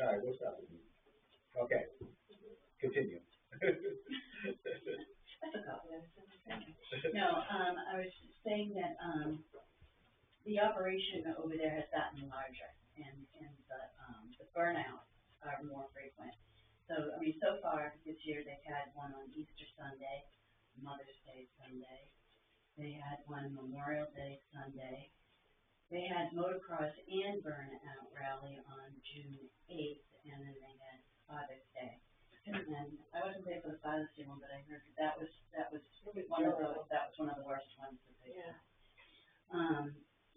All right, what's happening? Okay, continue. That's a copy, I was saying. No, I was saying that, the operation over there has gotten larger and the burnouts are more frequent. So, I mean, so far this year, they've had one on Easter Sunday, Mother's Day Sunday. They had one Memorial Day Sunday. They had motocross and burnout rally on June 8th, and then they had Father's Day. And I wasn't there for the Father's Day one, but I heard that was one of the worst ones that they had.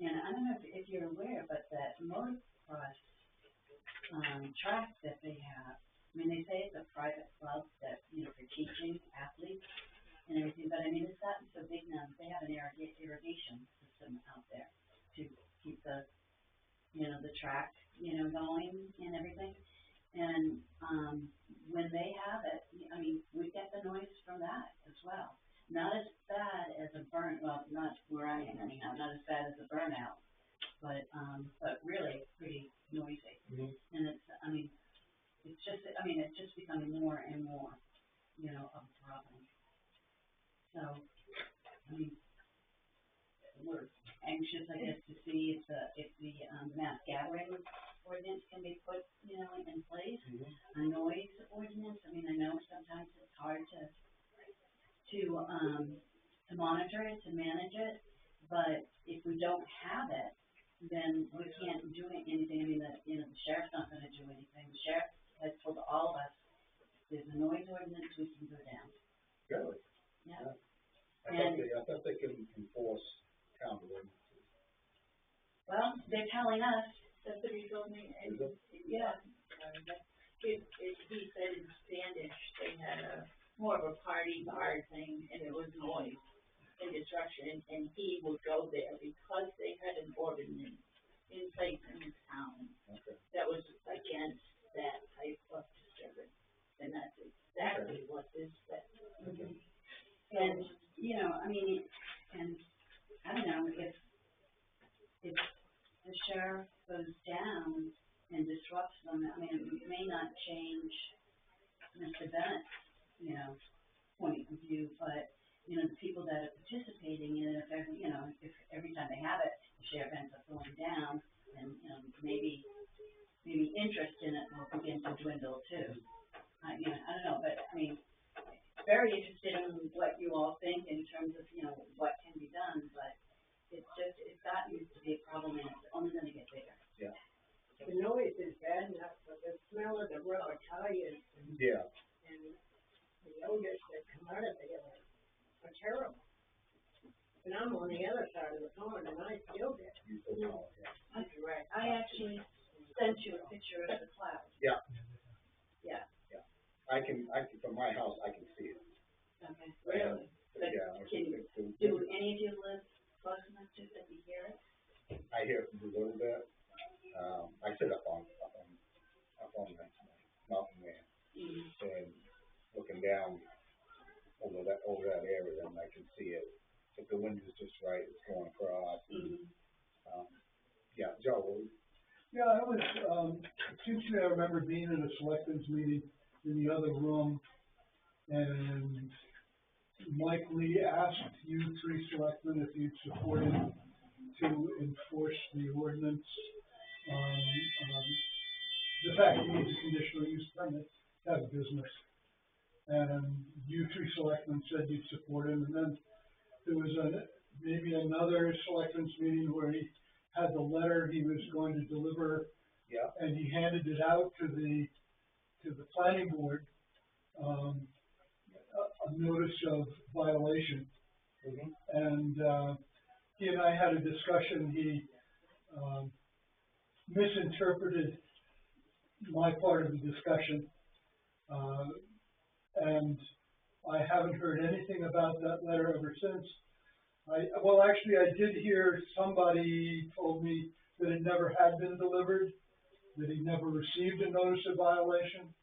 And I don't know if you're aware, but that motocross track that they have, I mean, they say it's a private club that, you know, for teaching athletes and everything, but I mean, it's gotten so big now that they have an irrigation system out there to keep the, you know, the track, you know, going and everything. And when they have it, I mean, we get the noise from that as well. Not as bad as a well, not where I am anyhow, not as bad as a burnout, but really pretty noisy. Mm-hmm. And it's, I mean, it's just becoming more and more, you know, of a problem. So, I mean, we're anxious, I guess, to see if the mass gathering ordinance can be put, you know, in place. Mm-hmm. A noise ordinance, I mean, I know sometimes it's hard to monitor it, to manage it, but if we don't have it, then we can't do anything. I mean, the sheriff's not going to do anything. The sheriff has told all of us, there's a noise ordinance, we can go down. Really? Yeah. I thought they could enforce town ordinances. Well, they're telling us. That's what he told me. And yeah. He said in Spanish they had more of a party bar thing, and it was noise and disruption, and he would go there because they had an ordinance in place in the town that was against that type of disturbance, and that's exactly what this said. Mm-hmm. And, you know, I mean, and I don't know, if the sheriff goes down and disrupts them, I mean, it may not change Mr. Bennett's, you know, point of view, but, you know, the people that are participating in it, if every time they have it, the sheriff ends up going down, and, you know, maybe interest in it will begin to dwindle too. I don't know, but, I mean, very interested in what you all think in terms of, you know, what can be done, but it's gotten to be a problem, and it's only going to get bigger. Yeah. The noise is bad enough, but the smell of the rubber tires and the odors that come out of it are terrible. And I'm on the other side of the pond, and I feel that. I actually sent you a picture of the cloud. Yeah. Yeah. Yeah. I can from my house I can see it. Okay. Really? But can do any of you live close enough to that you hear it? I hear it a little bit. I sit up on that mountain there, and looking down over that area, and I can see it. If the wind is just right, it's going across. Yeah, Joe. Yeah, I was, essentially I remember being at a selectmen's meeting in the other room, and Mike Lee asked you three selectmen if you'd supported to enforce the ordinance on, the fact that he needs a conditional use permit to have a business. And you three selectmen said you'd support him, and then there was maybe another selectmen's meeting where he had the letter he was going to deliver, and he handed it out to the planning board, a notice of violation. And he and I had a discussion. He misinterpreted my part of the discussion, and I haven't heard anything about that letter ever since. Actually, I did hear somebody told me that it never had been delivered, that he never received a notice of violation.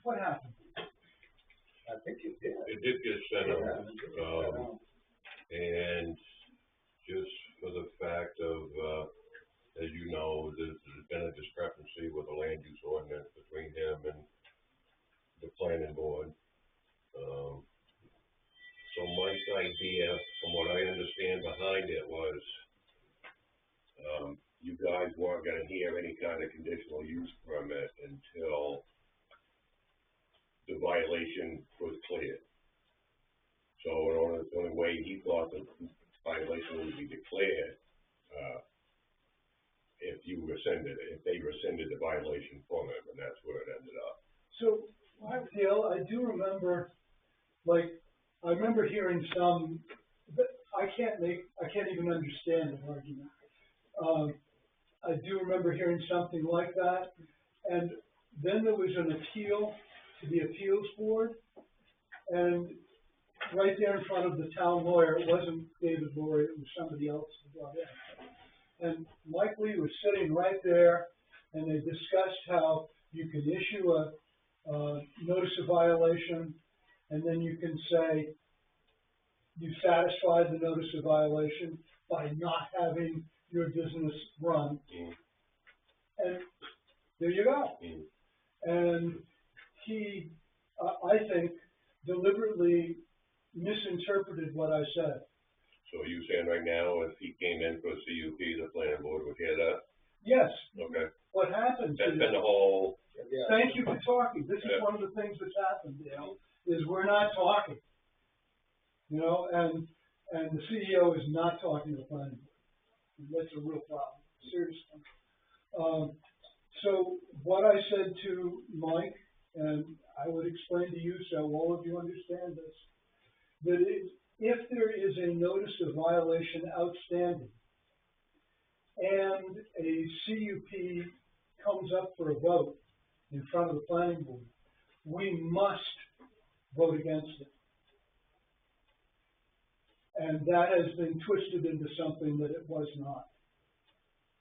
What happened? I think it did. It did get sent out, and just for the fact of as you know, there's been a discrepancy with the land use ordinance between him and the planning board. So Mike's idea, from what I understand behind it, was, you guys weren't gonna hear any kind of conditional use permit until the violation was cleared. So the only way he thought the violation would be declared, if they rescinded the violation from him, and that's where it ended up. So, Dale, I do remember, I remember hearing some, but I can't even understand the argument. I do remember hearing something like that, and then there was an appeal to the appeals board, and right there in front of the town lawyer, it wasn't David Laurie, it was somebody else who brought in. And Mike Lee was sitting right there, and they discussed how you can issue a notice of violation, and then you can say you satisfied the notice of violation by not having your business run. And there you go. And he, I think, deliberately misinterpreted what I said. So are you saying right now, if he came in for a CUP, the planning board would hear that? Yes. Okay. What happens That's is, been the whole, thank you for talking. This is Yeah. one of the things that's happened, is we're not talking. And the CEO is not talking to the planning board. And that's a real problem, seriously. So what I said to Mike, and I would explain to you so all of you understand this, that if there is a notice of violation outstanding and a CUP comes up for a vote in front of the planning board, we must vote against it. And that has been twisted into something that it was not,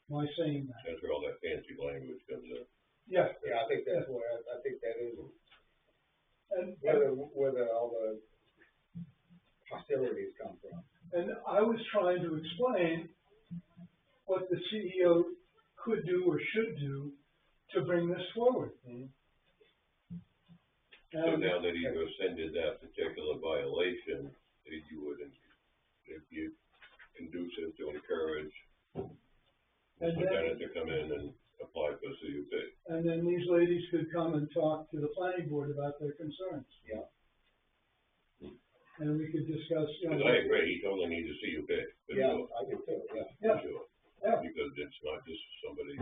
by saying that. that's where all that fancy language comes in. Yeah. Yeah, I think that's where, I think that is, And where all the hostilities come from. And I was trying to explain what the CEO could do or should do to bring this forward. So now that he rescinded that particular violation, you would, if you conducive to encourage And the then- tenant to come in and apply for CUP. And then these ladies could come and talk to the planning board about their concerns. Yeah. And we could discuss, Because I agree, he totally needs a CUP. for Yeah, sure, I do too, yeah. Yeah. for sure. Yeah. Because it's not just somebody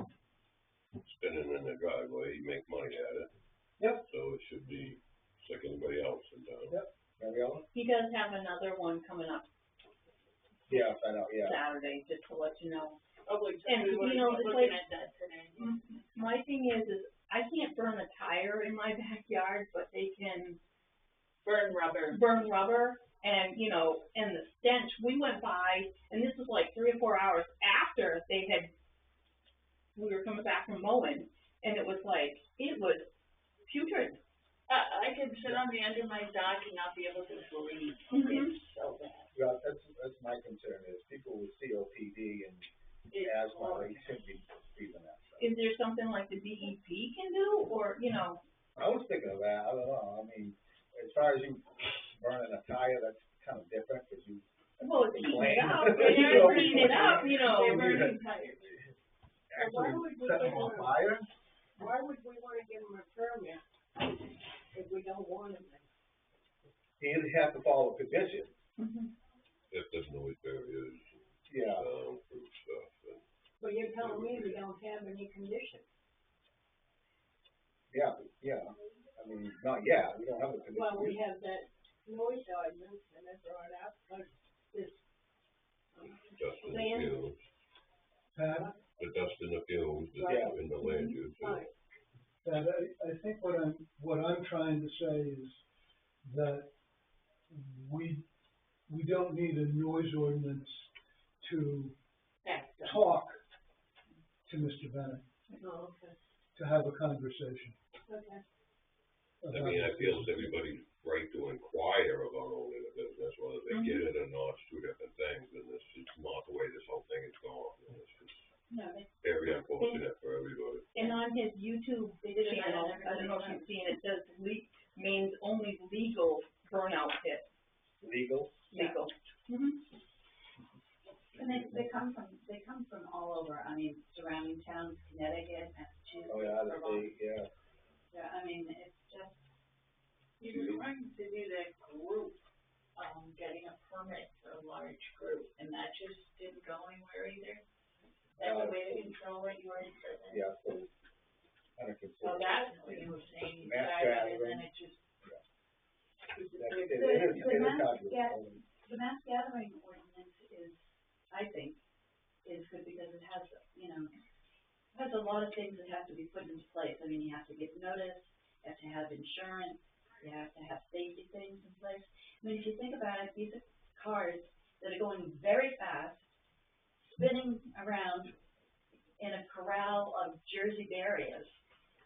spinning in their driveway, you make money at it. Yep. So it should be just like anybody else in town. Yep. Gabriella? He does have another one coming up Yeah, I know, yeah. Saturday, just to let you know. Oh, wait, And, we were you know, it's looking like- at that today. My thing is I can't burn a tire in my backyard, but they can Burn rubber. burn rubber and, you know, and the stench. We went by, and this was like 3 or 4 hours after we were coming back from mowing, and it was putrid. I can sit on the end of my dock and not be able to breathe. Mhm. It's so bad. Yeah, that's my concern is people with COPD and It's asthma, horrible. they shouldn't be breathing that stuff. Is there something like the DEP can do, or, you know? I was thinking of that, I don't know, I mean, as far as you burning a tire, that's kind of different, cause you, Well, it's heating it up, You they're know, heating it up, you know. They're burning tires. actually why would we set them give on them- fire. Why would we wanna give them a permit if we don't want them? You'd have to follow conditions, Mhm. If there's noise barriers, yeah. soundproof stuff, and Well, you're telling me we don't have any conditions. Yeah, I mean, not yet, we don't have a condition. Well, we have that noise ordinance and it brought up, but this, dust in the Land. fumes, Pat, the dust in the fumes, Yeah. in the land use. right, Pat, I think what I'm trying to say is that we don't need a noise ordinance to that's the, talk to Mr. Bennett, oh, okay, to have a conversation. okay. I mean, I feel it's everybody's right to inquire about owning a business, whether they get it or not, it's two different things, and this is not the way this whole thing is going, and it's just, No, they, Very unfortunate for everybody. And on his YouTube They did it right channel, on I don't know if everybody's you've seen, it says means only legal burnout pits, Legal? legal. and they come from all over, I mean, surrounding towns, Connecticut, Massachusetts, Oh, yeah, Vermont. yeah. Yeah, I mean, it's just, He was trying to do that group, getting a permit for a large group, and that just didn't go anywhere either. That's a way to control it, you already said that. Yeah, so, under So consideration. that's what you were saying, you Mass tried it, and gathering. then it just. the mass gathering ordinance is, I think, is good because it has, you know, has a lot of things that have to be put into place. I mean, you have to give notice, you have to have insurance, you have to have safety things in place. I mean, if you think about it, these are cars that are going very fast, spinning around in a corral of Jersey barriers.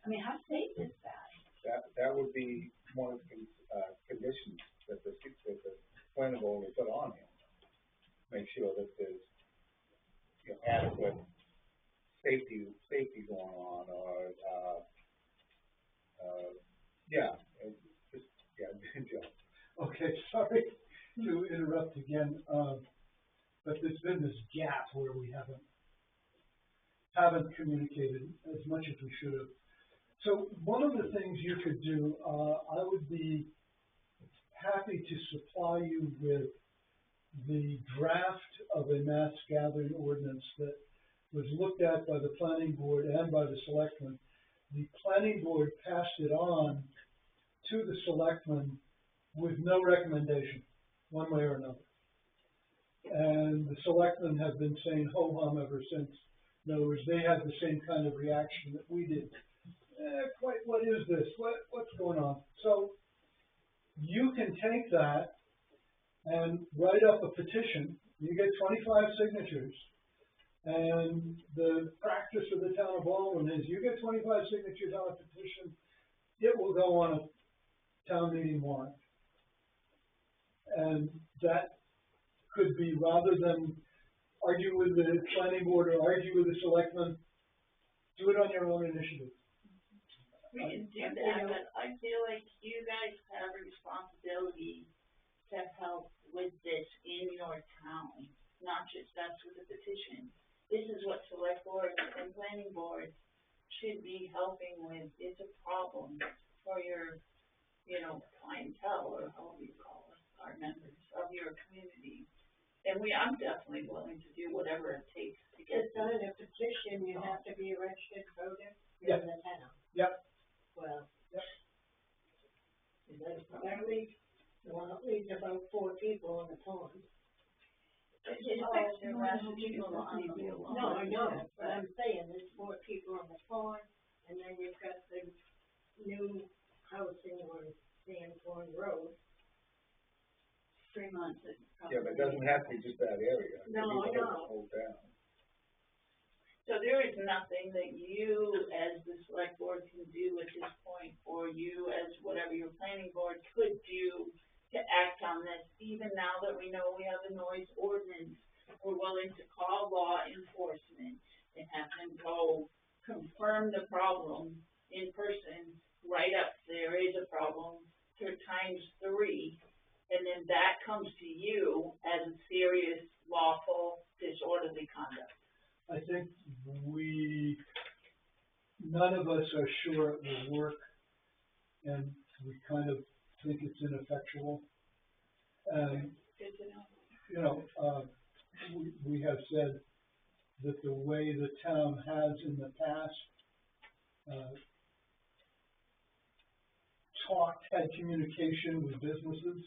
I mean, how safe is that? That would be one of the, conditions that the planning board will put on him. Make sure that there's, you know, adequate safety going on, or, yeah, Joe. Okay, sorry to interrupt again, but there's been this gap where we haven't communicated as much as we should have. So one of the things you could do, I would be happy to supply you with the draft of a mass gathering ordinance that was looked at by the planning board and by the selectmen. The planning board passed it on to the selectmen with no recommendation, one way or another. And the selectmen have been saying ho-hum ever since. In other words, they had the same kind of reaction that we did. What is this? What's going on? So you can take that and write up a petition. You get 25 signatures. And the practice of the town of Baldwin is you get 25 signatures on a petition, it will go on a town meeting warrant. And that could be, rather than argue with the planning board or argue with the selectmen, do it on your own initiative. We can do that, but I feel like you guys have a responsibility to help with this in your town, not just us with the petition. This is what select board and planning board should be helping with. It's a problem for your, you know, clientele, or however you call it, our members of your community. And I'm definitely willing to do whatever it takes to get To sign a petition, you have to be a registered voter Yep. in the town. Yep. Well. Yep. That leaves about 4 people on the pond. It affects more than people on the No, I know, but I'm saying there's 4 people on the pond, and then you've got the new housing on Sandthorn Road. 3 months. Yeah, but it doesn't have to be just that area. It could No, be I the know. whole town. So there is nothing that you as the select board can do at this point, or you as whatever your planning board could do to act on this, even now that we know we have a noise ordinance. We're willing to call law enforcement and have them go confirm the problem in person, write up there is a problem to times 3, and then that comes to you as a serious, lawful, disorderly conduct. I think none of us are sure it will work, and we kind of think it's ineffectual. And, Good to know. you know, we have said that the way the town has in the past had communication with businesses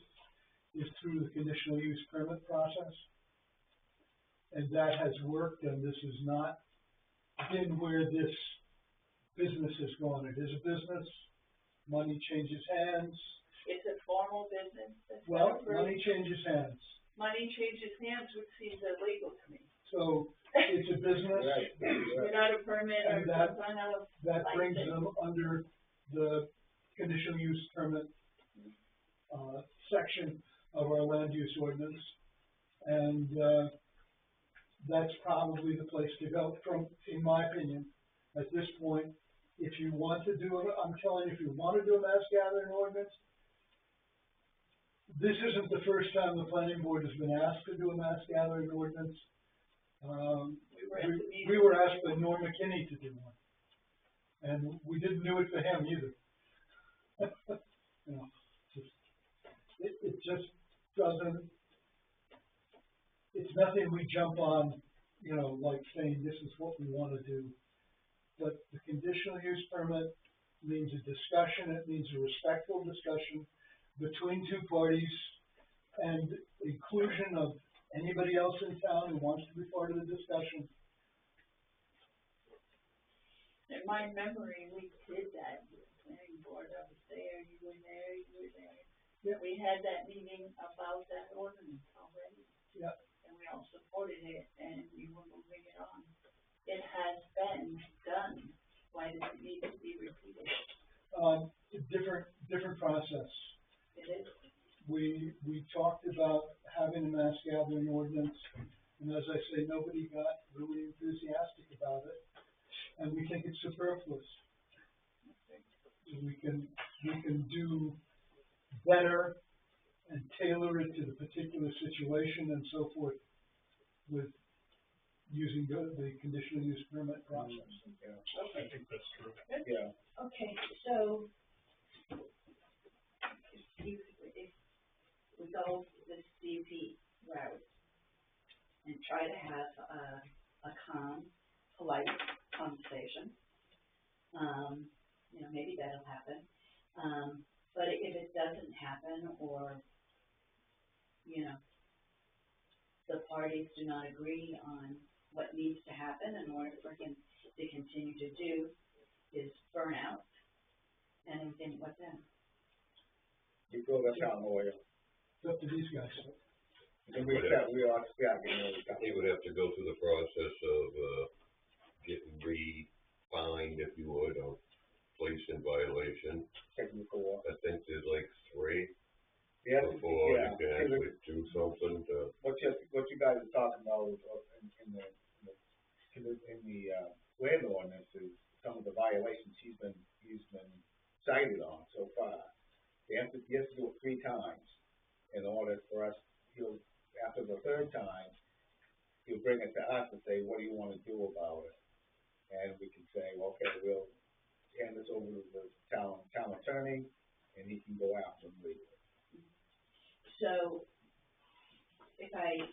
is through the conditional use permit process. And that has worked, and this has not been where this business has gone. It is a business, money changes hands. It's a formal business. Well, money changes hands. Money changes hands, which seems illegal to me. So it's a business. Without a permit or And some kind of that brings license. them under the conditional use permit section of our land use ordinance. And that's probably the place to go in my opinion, at this point. If you want to do it, I'm telling you, if you want to do a mass gathering ordinance, this isn't the first time the planning board has been asked to do a mass gathering ordinance. We were asked by Norm McKinney to do one, and we didn't do it for him either. You know, it just doesn't, it's nothing we jump on, you know, like saying this is what we want to do. But the conditional use permit means a discussion, it means a respectful discussion between two parties and inclusion of anybody else in town who wants to be part of the discussion. In my memory, we did that with the planning board. I was there, you were there, you were there. Yeah. We had that meeting about that ordinance already. Yeah. And we all supported it, and we were moving it on. It has been done. Why does it need to be repeated? Different process. It is. We talked about having a mass gathering ordinance, and as I say, nobody got really enthusiastic about it, and we think it's superfluous. We can do better and tailor it to the particular situation and so forth with using the conditional use permit process. Yeah, Okay. I think that's true. Yeah. Okay, so if we go this CUP route and try to have a calm, polite conversation, you know, maybe that'll happen. But if it doesn't happen, or, you know, the parties do not agree on what needs to happen in order for him to continue to do his burnout, and then what then? You go to town lawyer. It's up to these guys. And we are, you know, He would have to go through the process of, getting re-fined, if you would, or placed in violation. technical. I think there's like 3 Yeah, before yeah. you can actually do something to. What you guys are talking about in the land ordinance is some of the violations he's been cited on so far. He has to do it 3 times in order for us. After the 3rd time, he'll bring it to us and say, what do you want to do about it? And we can say, well, okay, we'll hand this over to the town attorney, and he can go after him legally. So, if I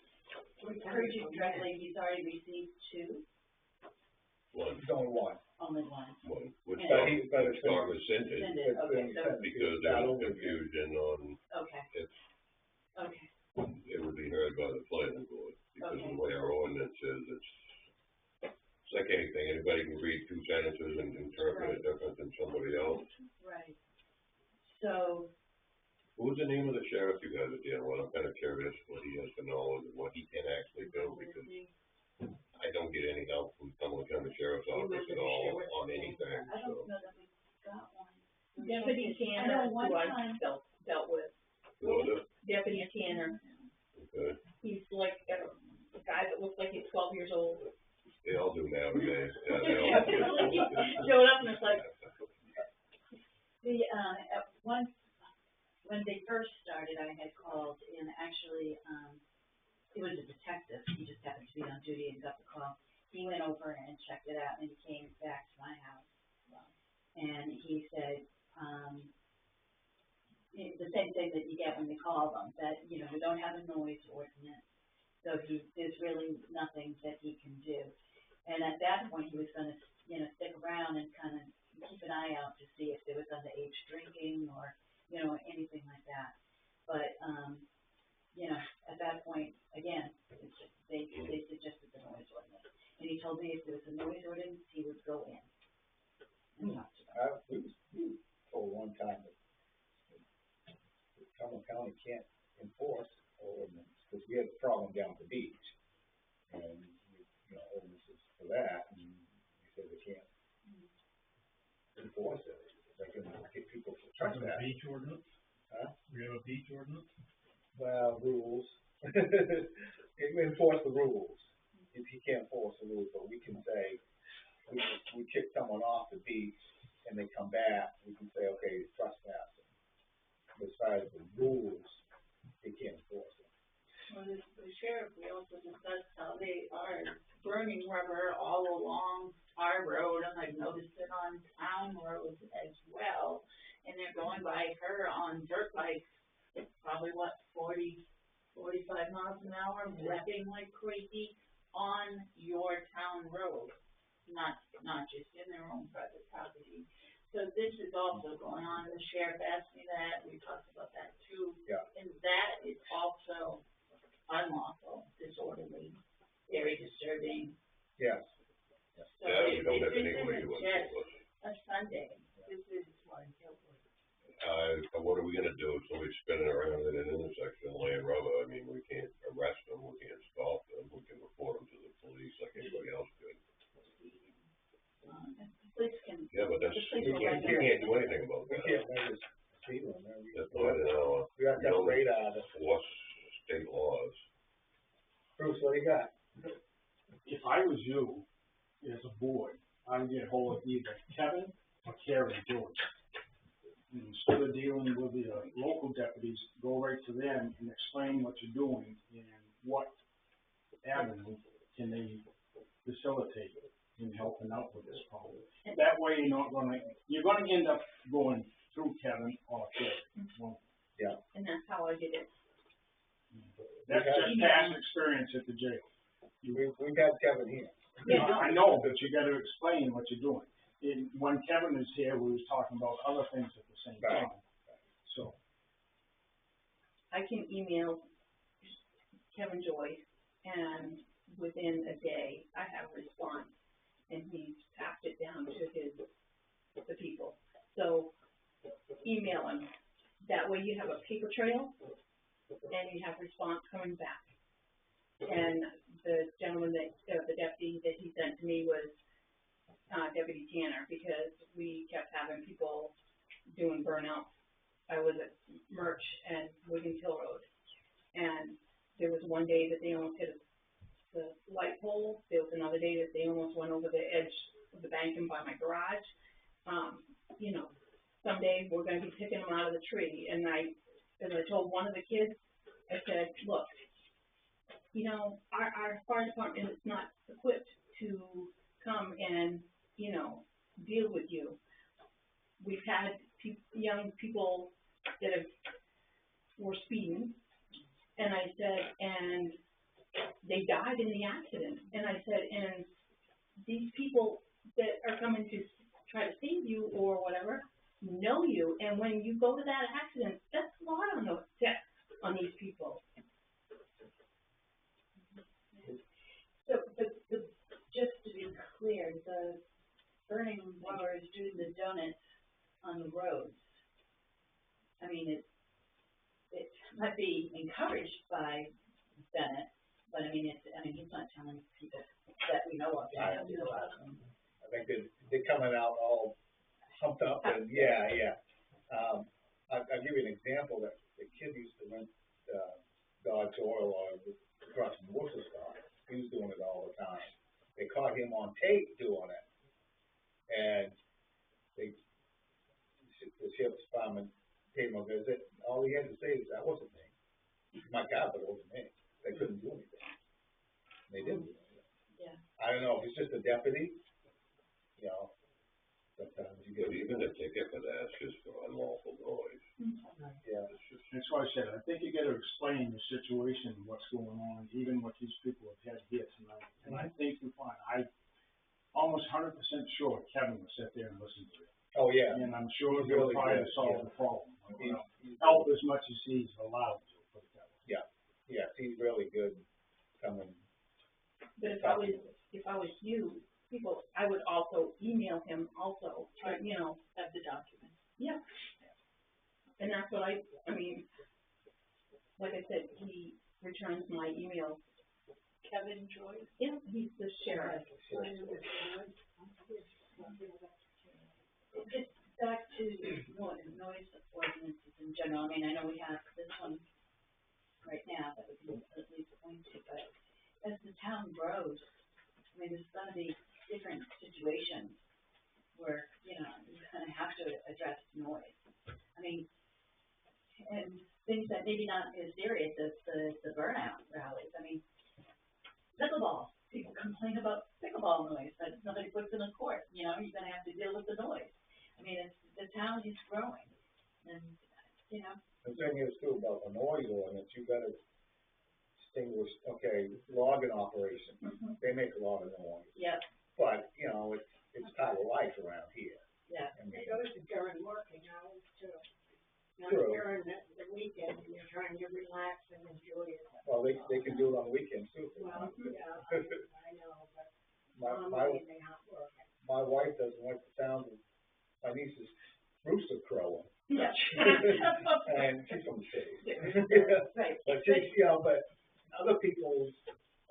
heard you correctly, he's already received 2? One. There's only one. Only one. Which Yeah. start rescinded Rescinded, okay, so, because there was confusion on okay. if Okay, it would be heard by the planning board, because Okay. the way our ordinance is, it's like anything, anybody can read 2 sentences and interpret it different than somebody else. right. So, What was the name of the sheriff you guys are dealing with? I'm kind of curious what he has to know and what he can actually do, because I don't get any help from Cumberland County Sheriff's Office at all on anything, I so. don't know that we got one. Deputy I Tanner, know one who I time, dealt with. Was it? Deputy Tanner, Okay. he's like a guy that looks like he's 12 years old. They all do nowadays. Yeah, they all do. Showed up and it's like, at one, when they first started, I had called, and actually, it was a detective, he just happened to be on duty and got the call. He went over and checked it out, and he came back to my house, and he said, the same thing that you get when you call them, that, you know, we don't have a noise ordinance, so there's really nothing that he can do. And at that point, he was gonna, you know, stick around and kind of keep an eye out to see if there was underage drinking or, you know, anything like that. But, you know, at that point, again, they suggested the noise ordinance. And he told me if there was a noise ordinance, he would go in and talk to them. We was told one time that Cumberland County can't enforce ordinance, because we had a problem down at the beach. And, you know, ordinances for that, and they said they can't enforce it. They can get people to trust that. Beach ordinance? Huh? We have a beach ordinance? Well, rules. It enforce the rules. he can't enforce the rules, but we can say, we kick someone off the beach and they come back, we can say, okay, he's trespassing. But as far as the rules, he can't enforce it. Well, the sheriff, we also discussed how they are burning rubber all along our road, and I've noticed it on town roads as well. And they're going by her on dirt bikes, probably 45 miles an hour, revving like crazy on your town road, not just in their own private property. So this is also going on. The sheriff asked me that. We talked about that too. Yeah. And that is also unlawful, disorderly, very disturbing. Yes. So Yeah, we it, don't it, have this anybody isn't who just enforces. a Sunday. This is What are we gonna do if somebody's spinning around at an intersection laying rubber? I mean, we can't arrest them, we can't stop them, we can report them to the police like anybody else could. police can. Yeah, but that's, the police you will can't regulate. do anything about We that. can't measure speed limit. That's not in our, We got you that know, radar. enforce state laws. Bruce, what do you got? If I was you, as a board, I'd get hold of either Kevin or Karen George. And instead of dealing with the local deputies, go right to them and explain what you're doing and what avenue can they facilitate in helping out with this problem. That way you're gonna end up going through Kevin or Karen. Well, Yeah. And that's how I did it. that's just past experience at the jail. We've had Kevin here. I know, but you gotta explain what you're doing. When Kevin was here, we was talking about other things at the same Right. time. So, I can email Kevin Joyce, and within a day, I have a response, and he's passed it down to the people. So, email him. That way you have a paper trail, and you have response coming back. And the gentleman the deputy that he sent to me was, Deputy Tanner, because we kept having people doing burnouts. I was at Merch and Wiggins Hill Road, and there was one day that they almost hit the light pole. There was another day that they almost went over the edge of the bank and by my garage. You know, someday we're going to be picking them out of the tree. And as I told one of the kids, I said, look, you know, our fire department is not equipped to come and, you know, deal with you. We've had young people that were speeding, and I said, and they died in the accident. And I said, and these people that are coming to try to save you or whatever know you, and when you go to that accident, that's a lot on these people. So, just to be clear, the burning rubber is doing the donuts on the roads. I mean, it might be encouraged by Bennett, but I mean, he's not telling people that we know of. I think they're coming out all humped up and yeah. I'll give you an example that the kid used to rent Dodge Oil across from Worcester. He was doing it all the time. They caught him on tape doing it, and the sheriff's department paid him a visit. All he had to say is, "That wasn't me." My God, but it wasn't me. They couldn't do anything. They didn't do anything. Yeah. I don't know if it's just a deputy. You know, sometimes you get But even a ticket for that is just for unlawful noise. yeah. that's why I said, I think you gotta explain the situation, what's going on, even what these people have had here tonight. And I think you'll find, I'm almost 100% sure Kevin will sit there and listen to it. Oh yeah. And I'm sure He's he'll really try to good, solve yeah. the problem. He's Help as much as he's allowed to, put it that way. Yeah, he's really good coming. But if I was you, I would also email him also, you know. Have the document. Yeah. And that's what I mean, like I said, he returns my email. Kevin Joyce? Yeah, he's the sheriff. Just back to noise ordinances in general. I mean, I know we have this one right now that we can at least point to, but as the town grows, I mean, there's gonna be different situations where, you know, you're gonna have to address noise. I mean, and things that maybe not as serious as the burnout rallies. I mean, pickleball, people complain about pickleball noise, but nobody puts in a court, you know, you're gonna have to deal with the noise. I mean, the town is growing, and, you know. The thing is too about the noise ordinance, you gotta distinguish, okay, logging operation, they make a lot of noise. Yep, But, you know, it's part of life around here. yeah. I mean, It goes during working hours too. Not True. during the weekend, when you're trying to relax and enjoy it. well, they can do it on weekends too. if they Well, want to. yeah, I know, but My normally they not working. my wife doesn't like the sound of my niece's rooster crowing. Yeah. And she's from the city. Right. But she's, you know, but other people,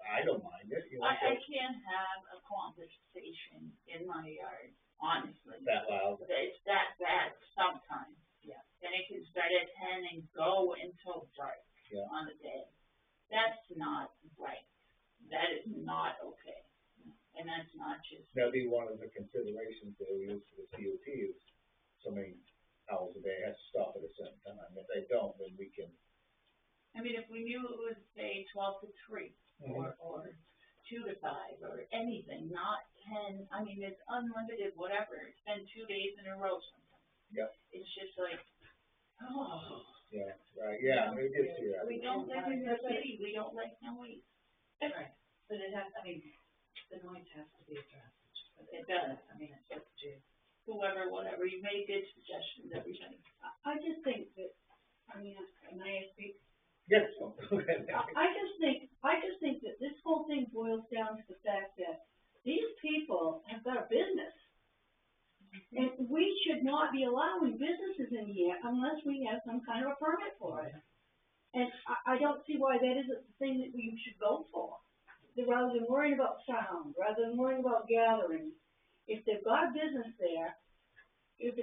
I don't mind it, you know, I so can't have a conversation in my yard, honestly. that loud. It's that bad sometimes. Yeah. And it can start at 10 and go until dark Yeah. on the day. That's not right. That is not okay. And that's not just. That'd be one of the considerations that we use for the COT is so many hours a day has to stop at a certain time. If they don't, then we can. I mean, if we knew it was, say, 12 to 3, or 2 to 5, or anything, not 10, I mean, it's unlimited, whatever, it's been 2 days in a row sometimes. Yep. It's just like, oh. Yeah, right, yeah, it gets to that. We don't live in the city, we don't like noise. Right, but it has, I mean, the noise has to be addressed. It does. I mean, it's just to. Whoever, whatever, you made good suggestions, everything. I just think that, I mean, can I speak? Yes. I just think that this whole thing boils down to the fact that these people have got a business. And we should not be allowing businesses in here unless we have some kind of a permit for it. And I don't see why that isn't the thing that we should go for. Rather than worrying about sound, rather than worrying about gatherings, if they've got a business there, if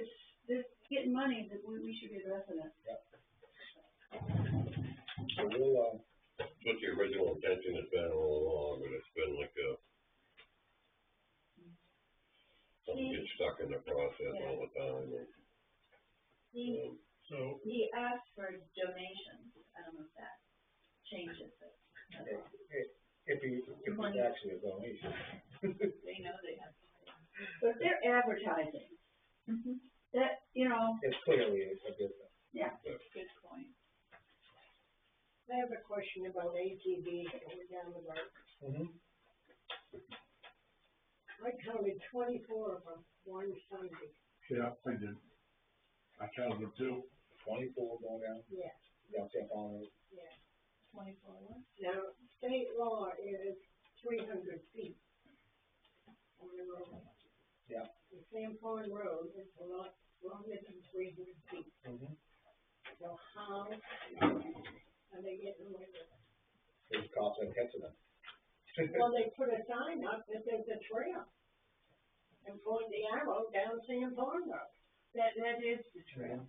they're getting money, that we should be addressing it. So we'll, What the original intention has been all along, but it's been like something gets stuck in the process all the time. And, He asked for donations, I don't know if that changes it. if it's actually a donation. They know they have to. But if they're advertising, that, you know, It's clearly a business. yeah. Good point. I have a question about ATVs going down the road. Mm-hmm. I counted 24 of them one Sunday. Yeah, I did. I counted them too. 24 going down, Yeah, down St. Paul Road. yeah. 24 what? Now, state law is 300 feet on the road. Yeah. The San Juan Road is a lot longer than 300 feet. Mm-hmm. So how are they getting away with it? There's cops that catch them. Well, they put a sign up that there's a trail and point the arrow down San Juan Road. That is the trail.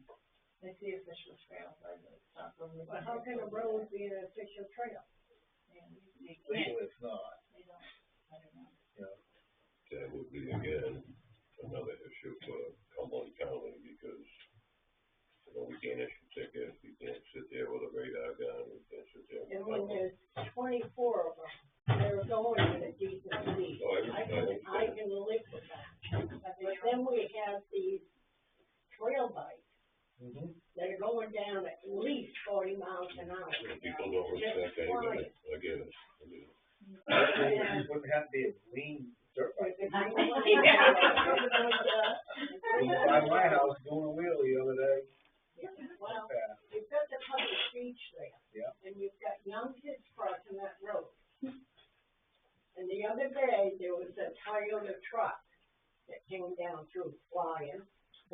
That's the official trail by the top of the. But how can a road be an official trail? They can't, It's not, they don't, I don't know. you know. that would be, again, another issue for Cumberland County, because, you know, we can't issue tickets, we can't sit there with a radar gun, we can't sit there. And when there's 24 of them, they're going at a decent speed. Oh, I can live with that. But then we have these trail bikes Mm-hmm. that are going down at least 40 miles an hour. People don't respect anybody, I get it. It wouldn't have to be a lean dirt bike. By my house, doing a wheel the other day. Well, Fast. you've got the public beach there. Yeah. And you've got young kids crossing that road. And the other day, there was a Toyota truck that came down through flying.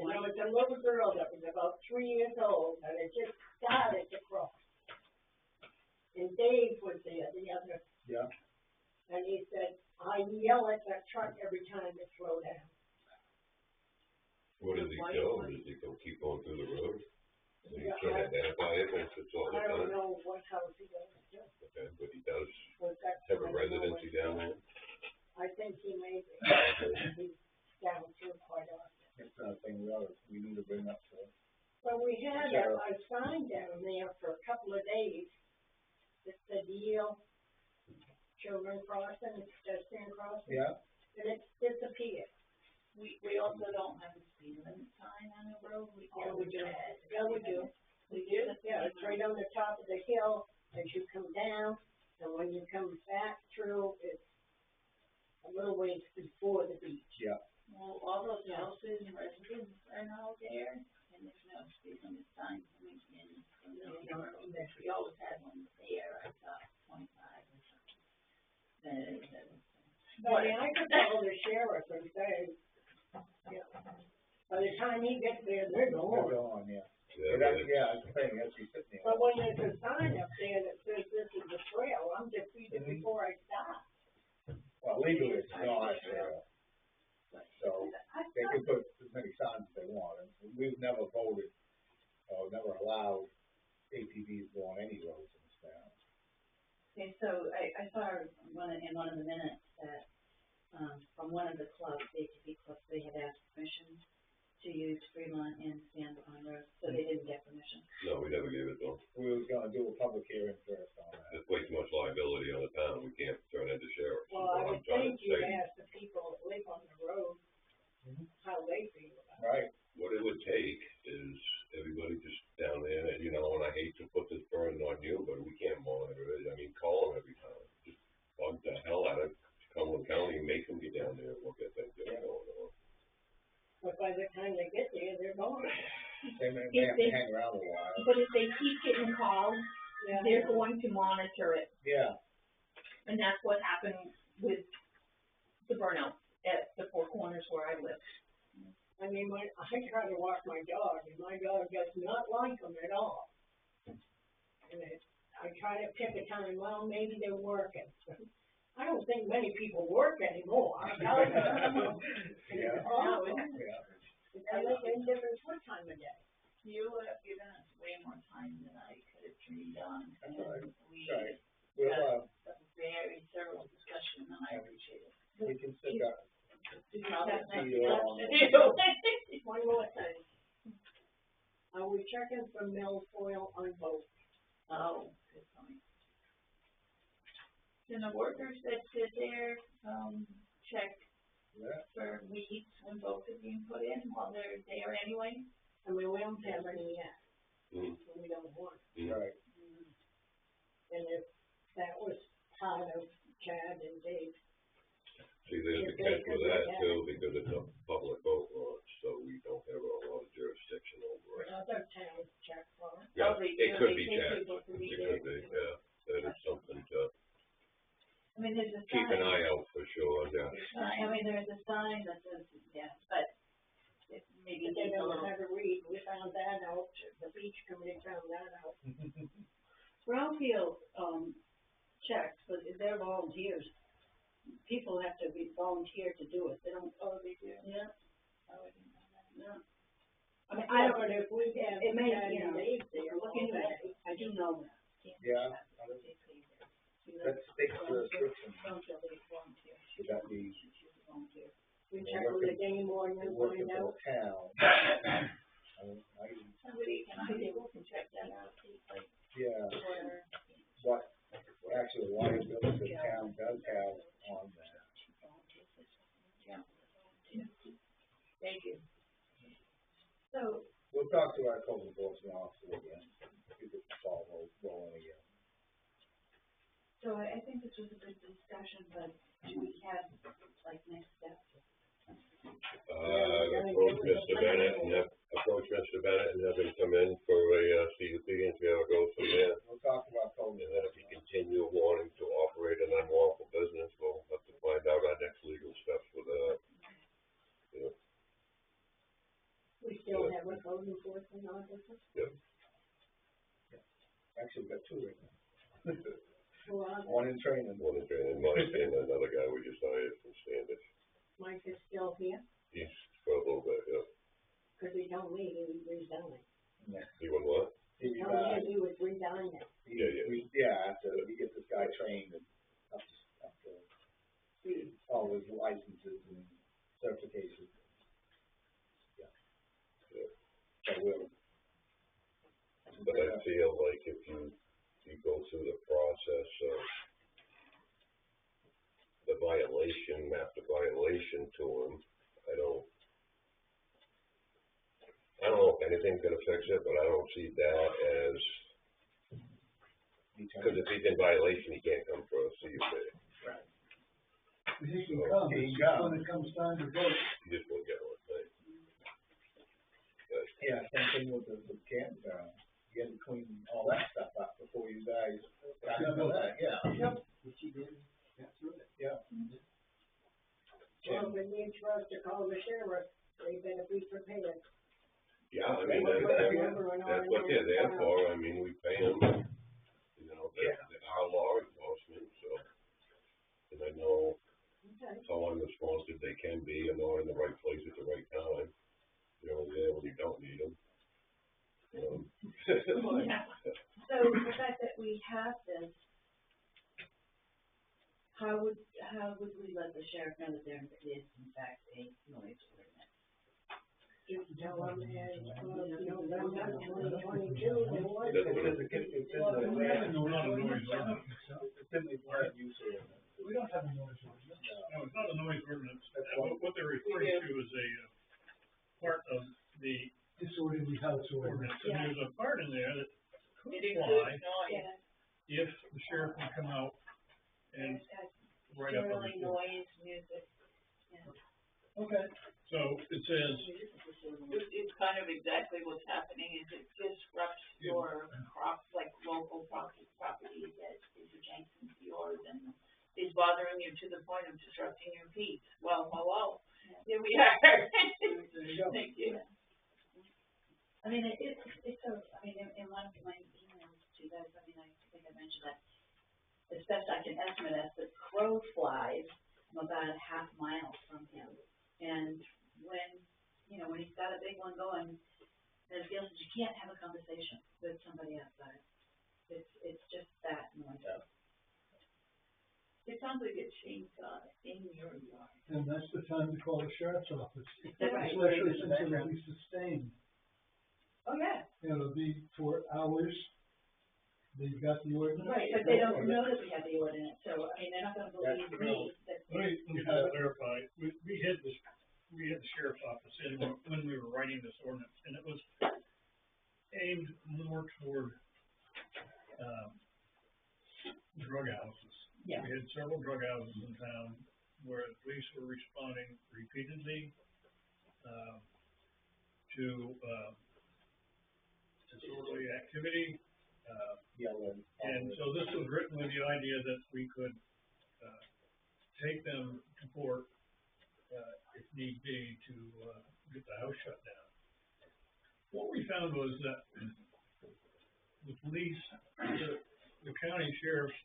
And there was a little girl that was about 3 years old, and it just started to cross. And Dave was there, the other, Yeah. and he said, I yell at that truck every time it slow down. What does he do? Does he go keep going through the road? You can't identify it, but it's all the I don't time. know what house he goes to, Okay, but he does but that's. have a I don't know residency what- down there? I think he may be, he's down through quite often. It's another thing we need to bring up to. But we had Sure. a sign down there for a couple of days that said Yale Children Crossing, pedestrian crossing. Yeah, And it's disappeared. We also don't have a speed limit sign on the road, Yeah, we do. had. Yeah, we do. We do? Yeah, it's right on the top of the hill as you come down, and when you come back through, it's a little ways before the beach. yeah. Well, all those houses and residents are now there, and there's no speed limit sign coming in from the road. We always had one there, I thought, 25 or something. But I mean, I could call the sheriff and say, you know, by the time he gets there, they're We're gone. going, yeah. Yeah, That's, but yeah, it's the thing, that's be sitting there. But when there's a sign up there that says this is the trail, I'm defeated Mhm. before I stop. Well, legally, it's not, so they can put as many signs as they want, and we've never voted, or never allowed ATVs to go on any roads in this town. Okay, so I saw in one of the minutes that, from one of the clubs, the ATV clubs, they had asked permission to use Fremont and Stand on Road, so they didn't get permission. no, we never gave it to them. We was gonna do a public hearing first on that. There's way too much liability on the town, we can't turn into sheriffs, is Well, what I I'm would trying think to you'd say. ask the people that live on the road how they feel about it. Right, What it would take is everybody just down there, and, you know, and I hate to put this burden on you, but we can't monitor it, I mean, call them every time. Just bug the hell out of Cumberland County, make them get down there and look at things that are going on. But by the time they get there, they're gone. they may have to hang around a while, But if they keep getting calls, Yeah. they're going to monitor it, yeah, and that's what happened with the burnout at the Four Corners where I live. I mean, when I try to walk my dog, and my dog does not like them at all. And I try to pick a time, well, maybe they're working. I don't think many people work anymore. yeah, Oh, yeah. it's indifferent what time of day. You have given us way more time than I could have dreamed on, That's all right. and we Right. had We'll, a very thorough discussion, and I appreciate it. we can sit down, That's see you all on One more thing. Are we checking for milfoil on both? Oh, good point. Can the workers that sit there, check yeah. for weeds when boats are being put in while they're there anyway? I mean, we don't have any yet, Mm, so we don't want. mm. Right, And if that was part of Chad and Dave, See, there's a catch with that too, because it's a public boat launch, so we don't have a lot of jurisdiction over it. other towns check for it. Yeah, Oh, they it do, could they be take checked, people to be it there. could be, yeah, that is something to I mean, there's a keep an sign, eye out for sure, yeah. I mean, there's a sign that says, yeah, but it maybe But they needs a don't little. know how to read, we found that out, the beach committee found that out. Brownfield, checks, but they're volunteers. People have to be volunteer to do it, they don't, Oh, they do? yeah, Oh, I didn't know that. yeah. I mean, I don't, But if we have it may, Chad you and know, Dave there look all into day, that, I do know that. yeah, that's state jurisdiction, Brownfield is volunteer, should that be, she's a volunteer. we We're check with the working- game warden we're and working find for out. the town. Somebody can check that out, see, like, Yeah, where, what actual liability the town does have on that. thank you. So, We'll talk to our code enforcement officer again, see if the ball rolling again. so I think this was a good discussion, but do we have, like, next steps? Approach Mr. Bennett and have him come in for a, CUP and see how it goes from there. We'll talk about code And then if he enforcement. continue wanting to operate an unlawful business, we'll have to find out our next legal steps with that. We still have a code enforcement officer. Actually, we've got two right now. Who are they? One in training. One is in Mike and another guy we just hired from Standish. Mike is still here, He's for a little bit, yeah. cause he told me he was resigning. Yeah. Doing what? He Tell me resigned. he was resigning. Yeah, after we get this guy trained and after all his licenses and certifications. Yeah. So we'll. But I feel like if you go through the process of the violation after violation to him, I don't know if anything's gonna fix it, but I don't see that as, because if he's in violation, he can't come for a CUP. He can come, it's just when it comes time to vote. He just won't get one thing. Yeah, same thing with the campground. You gotta clean all that stuff up before you guys start doing that, yeah. Yep. Which he did, that's right. Yeah. Well, we need for us to call the sheriff, they better be prepared. Yeah, I mean, that's what they're there for, I mean, we pay them, you know, they're our law enforcement, so. And I know how unresponsive they can be and they're in the right place at the right time. They're only there when you don't need them. So the fact that we have this, how would we let the sheriff know that there is in fact a noise ordinance? You can tell them as, November 2022, there was. It's We have a noise ordinance. It's in the current use ordinance. We don't have a noise ordinance. No, it's not a noise ordinance. What they're referring to is a part of the Disorderly house ordinance. ordinance. And there's a part in there that could It apply includes noise. if the sheriff would come out and write up a Generally report. noise, music, Okay. So it says, It's kind of exactly what's happening, is it disrupts your like local property that is adjacent to yours and is bothering you to the point of disrupting your peace. Well, hello, here we are. Thank you. I mean, in one of my emails to you guys, I think I mentioned that as best I can estimate, as the crow flies, I'm about a half mile from him. And when he's got a big one going, it feels that you can't have a conversation with somebody outside. It's just that noisy. Yeah. It sounds like a chainsaw in your yard. And that's the time to call the sheriff's office, Right. especially since it'll be sustained. Oh, yeah. It'll be for hours. They've got the ordinance. Right, but they don't know that we have the ordinance, so, I mean, they're not gonna believe me that. let me just clarify, we had the sheriff's office in when we were writing this ordinance, and it was aimed more toward, drug houses. Yeah. We had several drug houses in town where the police were responding repeatedly, to disorderly activity, Yelling. and so this was written with the idea that we could, take them to court, if need be, to, get the house shut down. What we found was that the police, the county sheriffs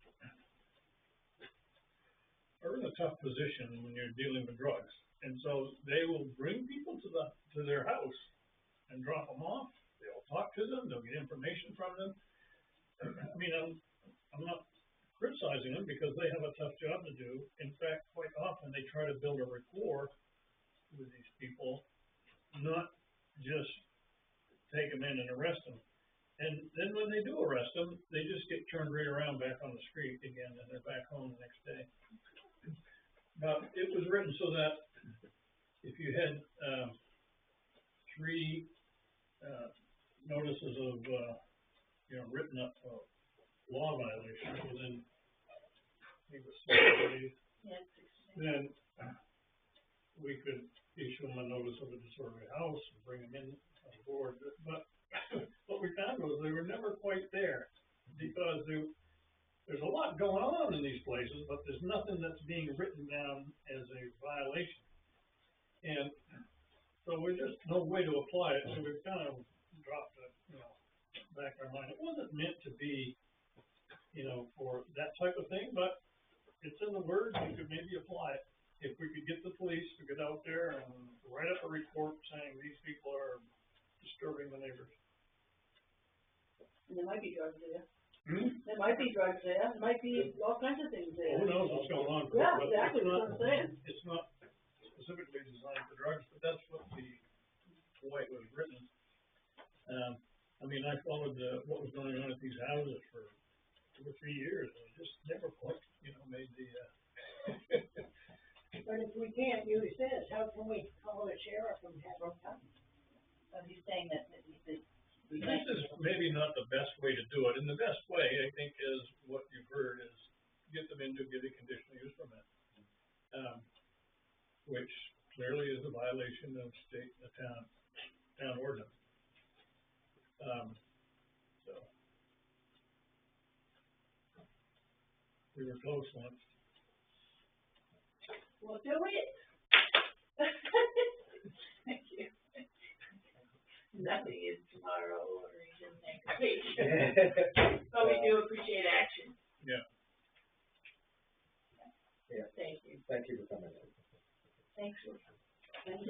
are in a tough position when you're dealing with drugs. And so they will bring people to their house and drop them off. They'll talk to them, they'll get information from them. I mean, I'm not criticizing them because they have a tough job to do. In fact, quite often they try to build a rapport with these people, not just take them in and arrest them. And then when they do arrest them, they just get turned right around back on the street again and they're back home the next day. But it was written so that if you had, 3, notices of, written up, law violations within, I think it was 6 days, then we could issue them a notice of a disorderly house and bring them in on board. But what we found was they were never quite there because there's a lot going on in these places, but there's nothing that's being written down as a violation. And so there's just no way to apply it, so we've kind of dropped it, back in our mind. It wasn't meant to be, for that type of thing, but it's in the words, we could maybe apply it. If we could get the police to get out there and write up a report saying these people are disturbing the neighbors. And there might be drugs there. Hmm? There might be drugs there, there might be all kinds of things there. Who knows what's going on? Yeah, but exactly, it's that's not- what I'm saying. It's not specifically designed for drugs, but that's what the way it was written. I mean, I followed what was going on at these houses for 2 or 3 years, and it just never quite, made the, But if we can't use this, how can we call the sheriff and have him come? So he's saying that we this might. is maybe not the best way to do it, and the best way, I think, is what you've heard, is get them in to get a conditional use permit. Which clearly is a violation of town ordinance. So. We were close once. Well, do it. Thank you. Nothing is tomorrow or even next week. But we do appreciate action. Yeah. Yeah. Thank you. Thank you for coming in. Thanks for. Thank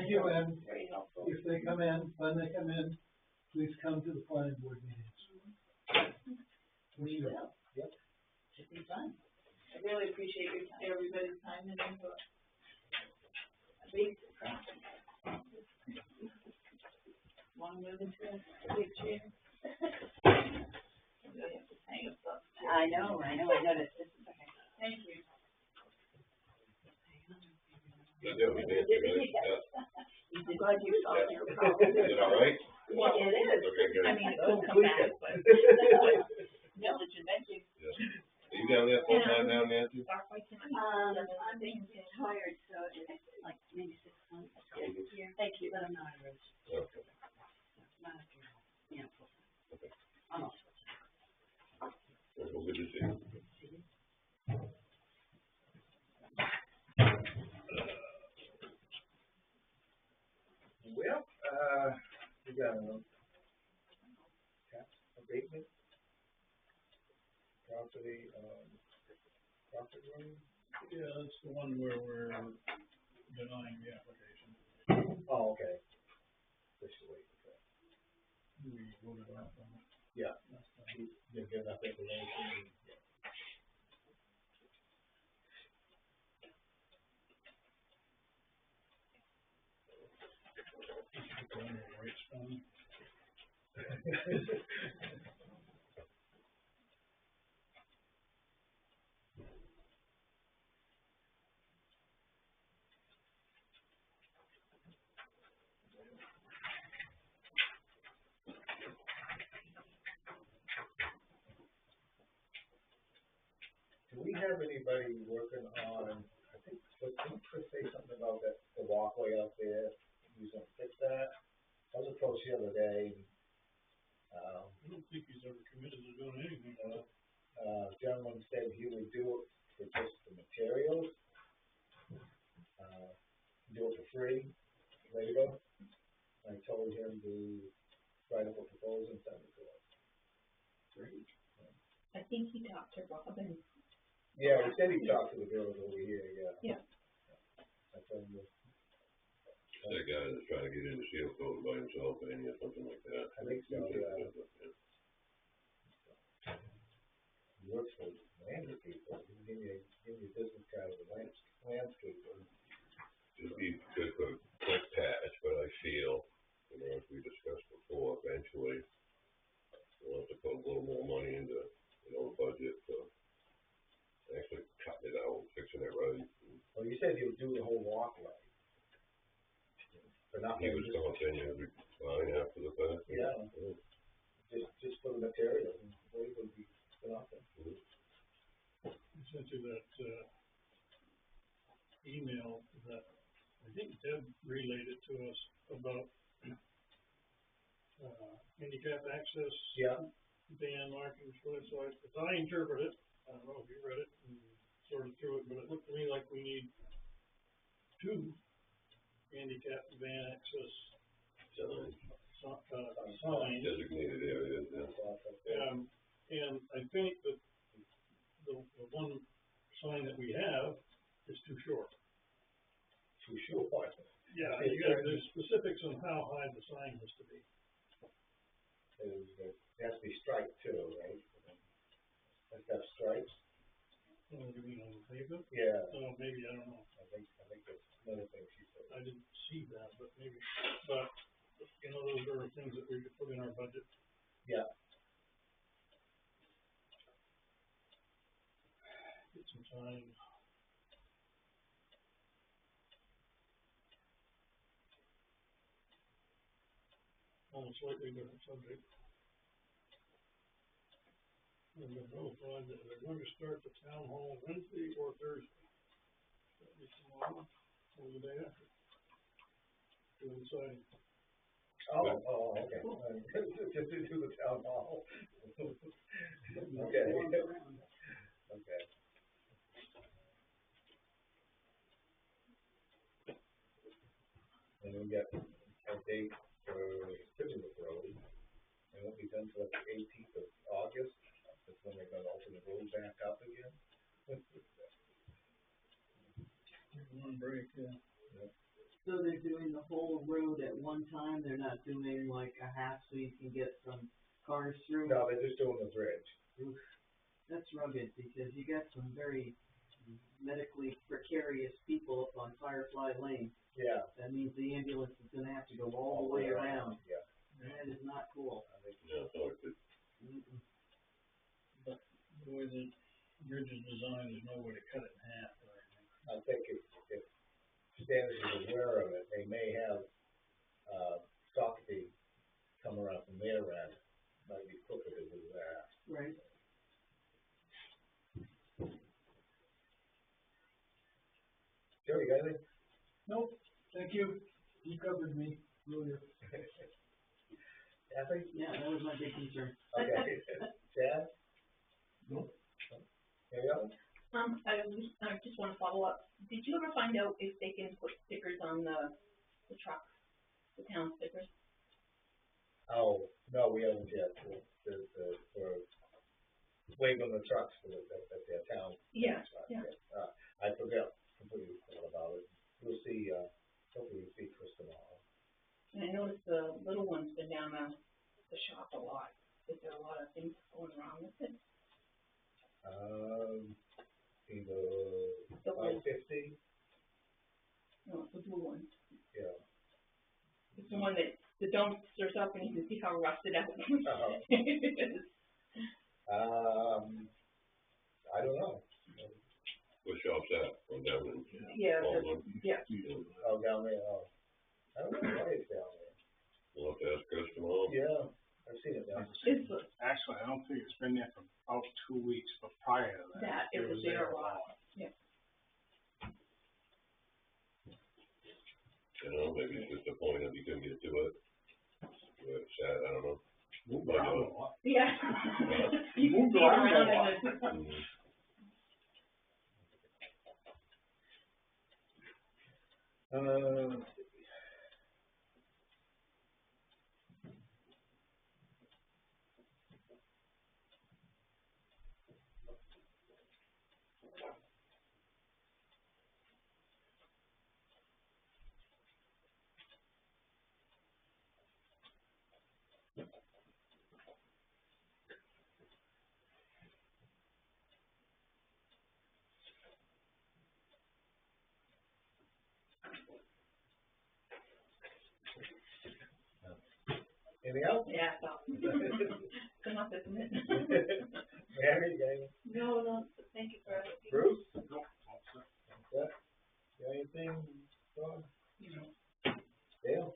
you, and Very helpful. if they come in, when they come in, please come to the planning board meetings. We will. Yep. Should be fun. I really appreciate everybody's time and input. A big surprise. One moving to a big chair. I really have to hang up stuff. I know, I noticed. This is okay. Thank you. Yeah, we did, yeah. I'm glad you solved your problem. Is it all right? Well, it is. Okay, good. I mean, it could come back, but. Village adventure. Yeah. Are you down there full time now, Nancy? I'm being retired, so it's like maybe 6 months. Thank you, let them know I was. Okay. Not after, full-time. Okay. Almost. Well, good to see you. Well, we got a tax abatement, property room. Yeah, that's the one where we're denying the application. Oh, okay. This is wait, okay. We voted off on it. Yeah. last time. You didn't get enough information. Going to the right spelling. Do we have anybody working on, I think, didn't Chris say something about that, the walkway out there, he's gonna fix that? I was approached the other day, I don't think he's ever committed to doing anything. gentleman said he would do it for just the materials. Do it for free, labor. I told him to write up a proposal and send it to us. Great. I think he talked to Robin. Yeah, he said he talked to the girls over here, yeah. Yeah. I told him, That guy that's trying to get into seal code by himself, or something like that. I think so, yeah. He works for landscaper, he can give you a business card as a landscaper. It'd be good for a quick patch, but I feel, as we discussed before, eventually, we'll have to put a little more money into, the budget for actually cutting it out, fixing it right. Well, you said he would do the whole walkway. But not. He was going to every fine after the fact. Yeah. Just for the material, and labor would be nothing. I sent you that, email that I think Deb relayed it to us about, handicap access. Yeah. Ban markings for it, so as I interpret it, I don't know if you read it and sorted through it, but it looked to me like we need 2 handicap van access signs. Designated areas, yeah. And I think that the one sign that we have is too short. Too short. Yeah, there's specifics on how high the sign has to be. it has to be striped too, right? Has to have stripes? Oh, you mean on the pavement? Yeah, Oh, maybe, I don't know. I think that's another thing she said. I didn't see that, but maybe, but, you know, those are things that we could put in our budget. Yeah. Get some time. On a slightly different subject. We've been notified that they're going to start the town hall Wednesday or Thursday. That'll be tomorrow or the day after. Doing signing. Oh, okay. Just to do the town hall. Okay. Okay. And we got a date for Tiverton Road, and it won't be done till the 18th of August. That's when they're gonna open the road back up again. One break, yeah. So they're doing the whole road at one time, they're not doing like a half so you can get some cars through? No, they're just doing the bridge. Oof, that's rugged, because you got some very medically precarious people up on Firefly Lane. Yeah. That means the ambulance is gonna have to go all the way around. Yeah. That is not cool. Yeah, so it's good. But the way the bridge is designed, there's no way to cut it in half or anything. I think if Standard is aware of it, they may have, Socrates come around from their end, might be quicker to do that. Right. Joe, you got anything? Nope, thank you. You covered me earlier. Kathy? Yeah, that was my big concern. Okay. Chad? Nope. Any other? I just wanna follow up. Did you ever find out if they can put stickers on the trucks, the town stickers? Oh, no, we haven't yet. We're waiting on the trucks for at their town. Yeah, trucks. yeah. I completely forgot about it. We'll see, hopefully we'll see Chris tomorrow. And I noticed the little one's been down the shop a lot. Is there a lot of things going wrong with it? Either The one, 550, no, it's the blue one. yeah. It's the one that the dumpster's up and you can see how rusted out Uh-huh. it is. I don't know. What shop's that? On down in? Yeah, Baldwin? yeah. Oh, down there, oh. I don't know why it's down there. We'll have to ask Chris tomorrow. Yeah, I've seen it down It's Actually, I don't think it's been there for about 2 weeks, but prior to that. it was there a lot. Yeah. You know, maybe it's just a point of you couldn't get to it. But sad, I don't know. Moved around a lot. Yeah. You Moved can see it around a around lot. and it's, Anything else? yeah, so. Come up, isn't it? Mary, gang? No, thank you for everything. Bruce? Nope. Yeah. Got anything, Ron? No. Dale?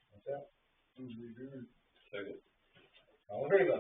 What's that? Who's reviewing? Second. All in favor?